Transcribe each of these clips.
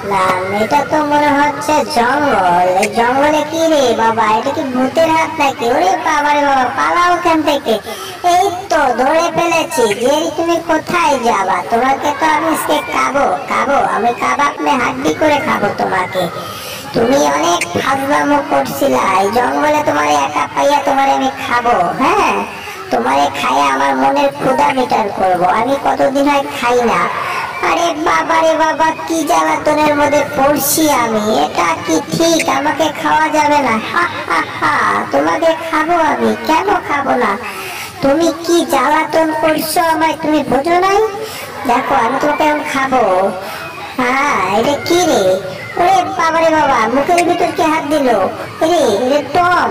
আসলাম। এটা তো মনে হচ্ছে জঙ্গল। এই জঙ্গলে কি রে বাবা, এটা কি ভূতের হাত নাকি? ওরে বাবা রে বাবা, পালাও ওখান থেকে। এই তো ধরে ফেলেছি। যে তুমি কোথায় যাবা? তোমাকে তো আমি আজকে খাবো খাবো, আমি কাবাব মে হাড্ডি করে খাবো তোমাকে। তুমি অনেক ফাজলামো করছিলা। এই জঙ্গলে তোমার একা পাইয়া তোমার আমি খাবো। হ্যাঁ, তোমারে খাইয়া আমার মনের ক্ষুধা মিটান করবো। আমি কতদিন হয় খাই না। আরে বাবা রে বাবা, কি জ্বালাতনের মধ্যে পড়ছি আমি। এটা কি ঠিক? আমাকে খাওয়া যাবে না? হা হা হা, তোমাকে খাবো আমি, কেন খাবো না? তুমি কি জ্বালাতন করছো আমায়, তুমি বোঝো নাই? দেখো আমি তোমাকে এখন খাবো। হ্যাঁ, এটা কি রে? ওরে বাবা রে বাবা, মুখের ভিতর কে হাত দিল? রে টম,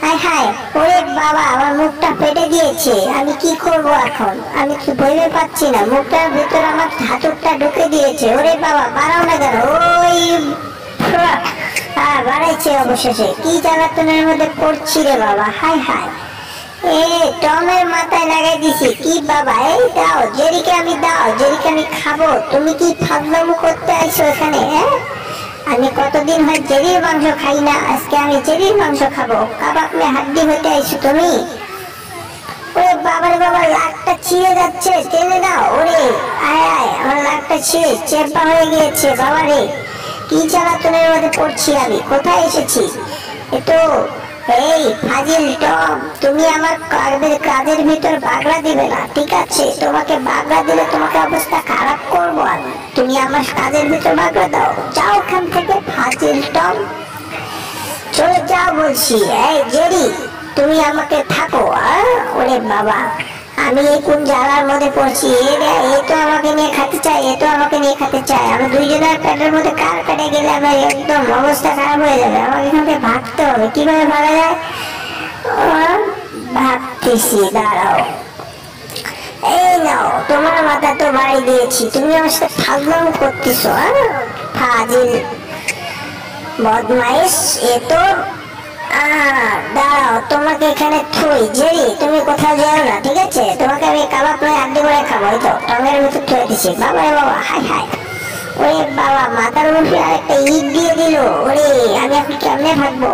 হায় হায়, ওরে বাবা, আমার মুখটা ফেটে দিয়েছে। আমি কি করব এখন? আমি কি ভেবে পাচ্ছি না। মুখটার ভিতর আমার হাতুরটা ঢুকে দিয়েছে। ওরে বাবা, বাড়াও না কেন? ওই বাড়াইছে অবশেষে। কি জ্বালাতনের মধ্যে পড়ছি রে বাবা, হায় হায়। টমের মাথায় লাগাই দিছি। কি বাবা, এই দাও জেরিকে, আমি দাও জেরিকে, আমি খাবো। তুমি কি ফাজলামো করতে আইছো এখানে? হ্যাঁ, আমি কতদিন হয় জেরির মাংস খাই না, আজকে আমি জেরির মাংস খাবো। কাবাব মে হাড্ডি হইতে আইছো তুমি? ওরে বাবারে বাবা, লাকটা ছিঁড়ে যাচ্ছে, টেনে দাও। ওরে আয় আয়, আমার লাকটা ছিঁড়ে চেপা হয়ে গিয়েছে। বাবারে, কি জ্বালাতনের মধ্যে পড়ছি আমি। কোথায় এসেছি? এতো এই ফাজিল টম, তুমি আমার কাজের ভিতর বাগড়া দিবে না, ঠিক আছে? তোমাকে বাগড়া দিলে তোমাকে অবস্থা খারাপ করবো আমি। তুমি আমার কাজের ভিতর বাগড়া দাও। যাও ওখান থেকে ফাজিল টম, চলে যাও বলছি। এই জেরি, তুমি আমাকে থাকো। ওরে বাবা, আমি এই কোন জ্বালার মধ্যে পড়ছি। এ তো আমাকে নিয়ে খেতে চায়, এ তো আমাকে নিয়ে খেতে চায়। আমরা দুইজনের পেটের মধ্যে কার পেটে গেলে আমার একদম অবস্থা খারাপ হয়ে যাবে। আমাকে এখান থেকে ভাগতে হবে। কিভাবে ভাগা যায়? ভাবতেছি, দাঁড়াও। এই নাও, তোমার মাথা তো বাড়ি দিয়েছি। তুমি আমার সাথে ফাজলামো করতেছো। ফাজিল বদমাইশ। এ তো দাঁড়াও, তোমাকে এখানে থুই। জেরি, তুমি কোথাও যাও না, ঠিক আছে? তোমাকে আমি কাবাব নয় আড্ডি করে খাবো। এই তো টমের ভিতর থুয়ে দিচ্ছি। বাবা রে বাবা, হাই হাই। ওরে বাবা, মাথার উপরে আরেকটা ইট দিয়ে দিল। ওরে, আমি এখন কেমনে থাকবো?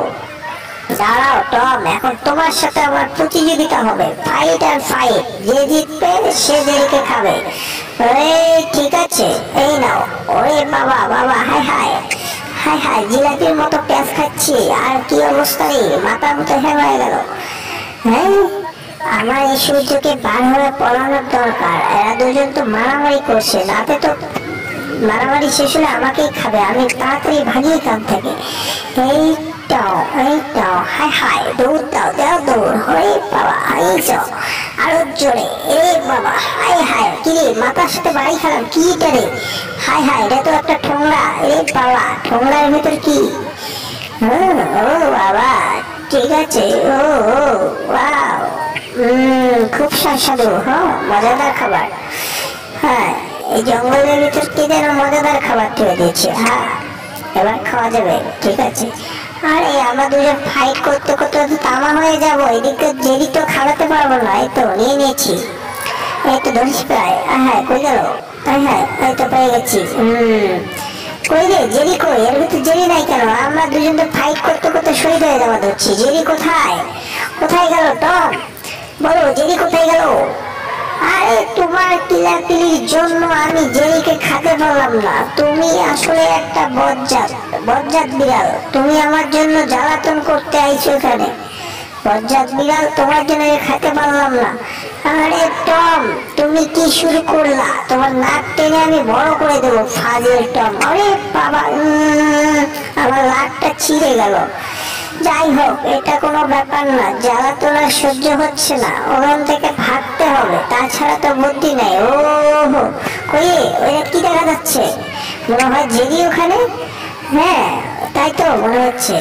দাঁড়াও টম, এখন তোমার সাথে আমার প্রতিযোগিতা হবে। ফাইট আর ফাইট। যে জিতবে সে জেরিকে খাবে। ঠিক আছে, এই নাও। ওরে বাবা বাবা, হাই হাই হাই হাই, জিলাপির মতো প্যাঁচ খাচ্ছি। আর কি অবস্থা রে, মাথা মতো হ্যাঁ হয়ে গেল। হ্যাঁ, আমার এই সূর্যকে বার হয়ে পড়ানোর দরকার। এরা দুজন তো মারামারি করছে। রাতে তো মারামারি শেষ হলে আমাকেই খাবে। আমি তাড়াতাড়ি ভাগি এখান থেকে। এইটাও হাই হাই, দৌড় দাও, দাও দৌড়। হয়ে বাবা, এই যাও আরো জোরে। এ বাবা, হাই হাই, কি রে, মাথার সাথে বাড়ি খেলাম। কি এটা রে? হাই হাই, এটা তো একটা ঠোংরা। এ বাবা, ঠোংরার ভিতর কি? ও বাবা, ঠিক আছে। ও ওয়াও, খুব সুস্বাদু। মজাদার খাবার। হ্যাঁ, এই জঙ্গলের ভিতর কি যেন মজাদার খাবার তৈরি দিয়েছে। হ্যাঁ, এবার খাওয়া যাবে, ঠিক আছে। আরে আমরা দুজন ফাইট করতে করতে তো তামা হয়ে যাবো। এদিকে জেরি তো খাওয়াতে পারবো না। এই তো নিয়ে নিয়েছি। এই তো ধরিস প্রায়। হ্যাঁ, কই গেল? হ্যাঁ, এই তো পেয়ে গেছি। কই রে জেরি, কই? এর ভিতরে জেরি নাই কেন? আমরা দুজন তো ফাইট করতে করতে শহীদ হয়ে যাওয়া ধরছি। জেরি কোথায়? কোথায় গেল টম? বলো, জেরি কোথায় গেল? আরে তোমার কিলাকিলির জন্য আমি জেরিকে খেতে পারলাম না। তুমি আসলে একটা বজ্জাত বিড়াল। তুমি আমার জন্য জ্বালাতন করতে আইছো এখানে। বজ্জাত বিড়াল, তোমার জন্য খেতে পারলাম না। আরে টম, তুমি কি শুরু করলা? তোমার নাক টেনে আমি বড় করে দেবো, ফাজিল টম। আরে বাবা, আমার নাকটা ছিঁড়ে গেল। যাই হোক, এটা কোনো ব্যাপার না। জ্বালাতন আর সহ্য হচ্ছে না, ওখান থেকে ভাগতে হবে। তাছাড়া তো বুদ্ধি নেই। ও কই, ওইটা কি দেখা যাচ্ছে? মনে হয় জেরি ওখানে। হ্যাঁ, তাই তো মনে হচ্ছে।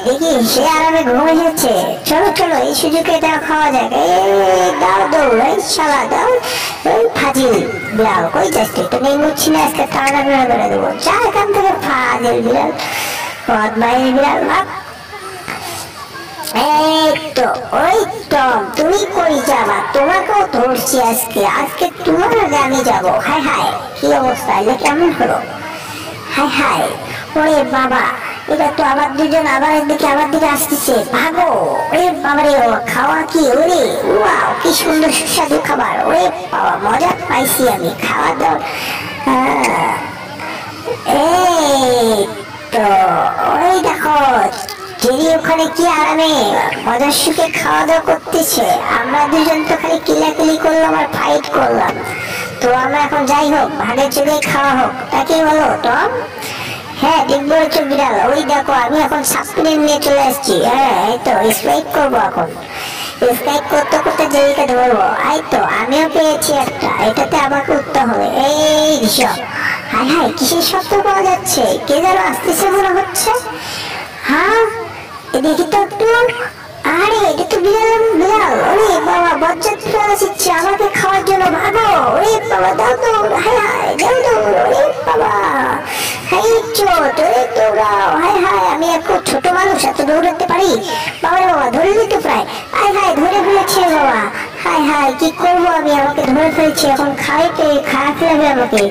দেখি সে আরামে ঘুমে যাচ্ছে। চলো চলো, এই সুযোগে দাও, খাওয়া যাক। দাও দৌড়, এই শালা দাও। ওই ফাজিল বিড়াল, কই যাস তুই? তো নেই মুচ্ছি না, আজকে তাড়া বেড়ে দেবো। যা এখান থেকে, ফাজিল বিড়াল, বদমাইশ বিড়াল। এই তো, ওই টম, তুমি কই যাবা? তোমাকেও ধরছি আজকে। আজকে তোমার আগে আমি যাবো। হাই হাই, কি অবস্থা, এটা কেমন হলো? হায় হায়, ওরে বাবা, এটা তো আবার দুজন আবার একদিকে আমার দিকে আসতেছে, ভাগো। ওরে বাবারে, খাওয়া কি, ওরে ওয়াও, কি সুন্দর সুস্বাদু খাবার, ওরে বাবা মজা পাইছি আমি, খাওয়া দাওয়া। এই তো, ওই দেখো জেরি ওখানে কি আরামে মজার সুখে খাওয়া দাওয়া করতেছে, আমরা দুজন তো খালি কিলাকিলি করলাম আর ফাইট করলাম। তো আমরা এখন যাই হোক, ভাগের চোখে খাওয়া হোক, তাকেই বলো টম। হ্যাঁ ঠিক বলেছো বিড়াল, ওই দেখো আমি এখন সাবস্ক্রাইব নিয়ে চলে আসছি। হ্যাঁ এই তো স্ট্রাইক করবো এখন, স্ট্রাইক করতে করতে জেরিকে ধরবো। এই তো আমিও পেয়েছি একটা, এটাতে আমাকে উঠতে হবে। এই ঋষভ, হায় হায় কিসের শব্দ পাওয়া যাচ্ছে, কে যেন আসতেছে মনে হচ্ছে। হ্যাঁ দেখি তো একটু, আরে এটা তো বিড়াল, বিড়াল, ওরে বাবা বজ্জাত বিড়াল আসছে আমাকে খাওয়ার জন্য, ভাগো। ওরে বাবা দাও তো, হায় হায় দাও তো, ওরে বাবা হাই চোট, ওরে দৌড়াও, হায় হায় আমি এক ছোট মানুষ এত দৌড়াতে পারি, বাবা বাবা ধরে দিত প্রায়, হায় হায় ধরে ফেলেছে বাবা, হায় হায় কি করবো আমি, আমাকে ধরে ফেলছে এখন, খাইতে খাওয়া ফেলবে আমাকে,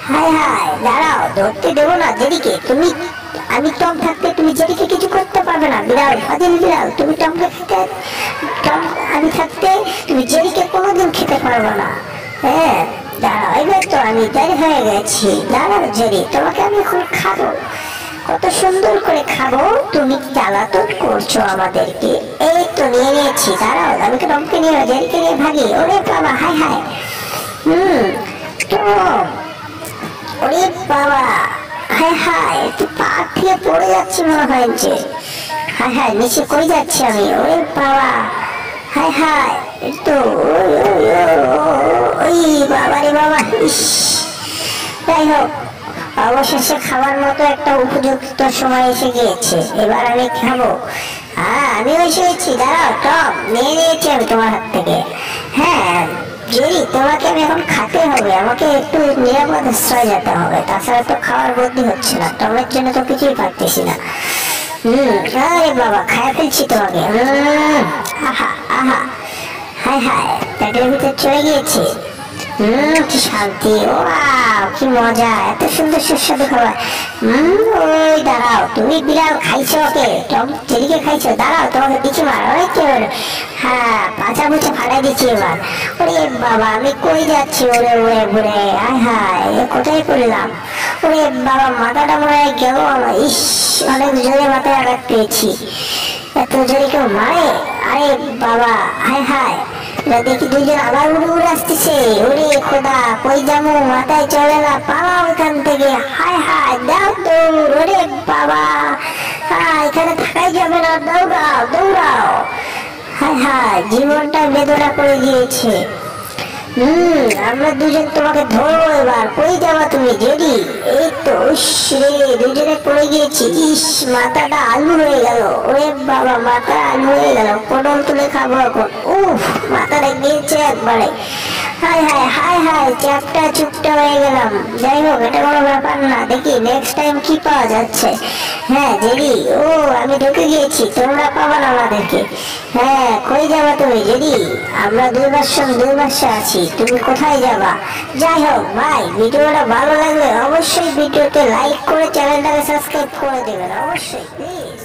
হায় হায় দাঁড়াও ধরতে দেবো না জেরিকে, তুমি আমি টম থাকতে তুমি জেরিকে কিছু করতে পারবে না, বিড়াল ফাজিল বিড়াল, তুমি টমকে খেতে, টম আমি থাকতে তুমি জেরিকে কোনোদিন খেতে পারবে না। হ্যাঁ দাঁড়াও, এবার তো আমি দেরি হয়ে গেছি, দাঁড়াও জেরি তোমাকে আমি এখন খাবো, কত সুন্দর করে খাবো, তুমি জ্বালাতন করছো আমাদেরকে। এই তো নিয়ে নিয়েছি, দাঁড়াও আমি টমকে নিয়ে জেরিকে নিয়ে ভাগি। ওরে বাবা হায় হায়, টম, ওরে বাবা হায় হায়, একটু পা থেকে পড়ে যাচ্ছে মনে হয় যে, হায় হায় নিচে কই যাচ্ছি আমি, ওরে বাবা হায় হায়, একটু ওই বাবা রে বাবা, ইস। যাই হোক অবশেষে খাবার মতো একটা উপযুক্ত সময় এসে গিয়েছে, এবার আমি খাবো। হ্যাঁ আমি এসে গেছি, দাঁড়াও টম, নিয়ে নিয়েছি আমি তোমার হাত থেকে। হ্যাঁ জেরি তোমাকে আমি এখন খাতে হবে, আমাকে একটু নিরাপদ আশ্রয় যেতে হবে, তাছাড়া তো খাওয়ার বুদ্ধি হচ্ছে না, টমের জন্য তো কিছুই পারতেছি না। আরে বাবা খায় ফেলছি তোমাকে, আহা আহা, হায় হায় পেটের ভিতরে চলে গিয়েছে। কি শান্তি, ও কি মজা, এত সুন্দর সুস্বাদু খাবার। ওই দাঁড়াও, তুমি বিড়াল খাইছো ওকে, টম জেরিকে খাইছো, দাঁড়াও তোমাকে দিচ্ছি মার, ওই কি হলো, হ্যাঁ পাচা বুচা ফাটাই দিচ্ছি এবার। ওরে বাবা আমি কই যাচ্ছি, ওরে ওরে ঘুরে, হায় হায় কোথায় পড়লাম, ওরে বাবা মাথাটা মনে হয় গেল আমার, ইস অনেক জোরে মাথায় আঘাত পেয়েছি, এত জোরে কেউ মারে, আরে বাবা হায় হায়, দেখি দুজন আবার উড়ে উড়ে আসতেছে, ওরে খোদা কই যাবো, মাথায় চলে না, পালাও এখান থেকে, হায় হায় দাও দৌড়, ওরে বাবা এখানে থাকাই যাবে না, দৌড়াও দৌড়াও, হায় হায় জীবনটা বেদনা করে দিয়েছে। আমরা দুজন তোমাকে ধরবো এবার, কই যাবা তুমি জেরি, এই তো রে দুজনে পড়ে গিয়েছি, ইস মাথাটা আলু হয়ে গেল, ওরে বাবা মাথা আলু হয়ে গেল, পটল তুলে খাবো এখন, উফ মাথাটা গিয়েছে একবারে, হায় হায় হায় হায় চ্যাপটা চুপটা হয়ে গেলাম। যাই হোক এটা কোনো ব্যাপার না, দেখি নেক্সট টাইম কি পাওয়া যাচ্ছে। হ্যাঁ জেরি, ও আমি ঢুকে গিয়েছি, তোমরা পাবা না আমাদেরকে। হ্যাঁ কই যাবা তুমি জেরি, আমরা দুই মাসে আছি, তুমি কোথায় যাবা। যাই হোক ভাই ভিডিওটা ভালো লাগলে অবশ্যই ভিডিওতে লাইক করে চ্যানেলটাকে সাবস্ক্রাইব করে দেবেন অবশ্যই প্লিজ।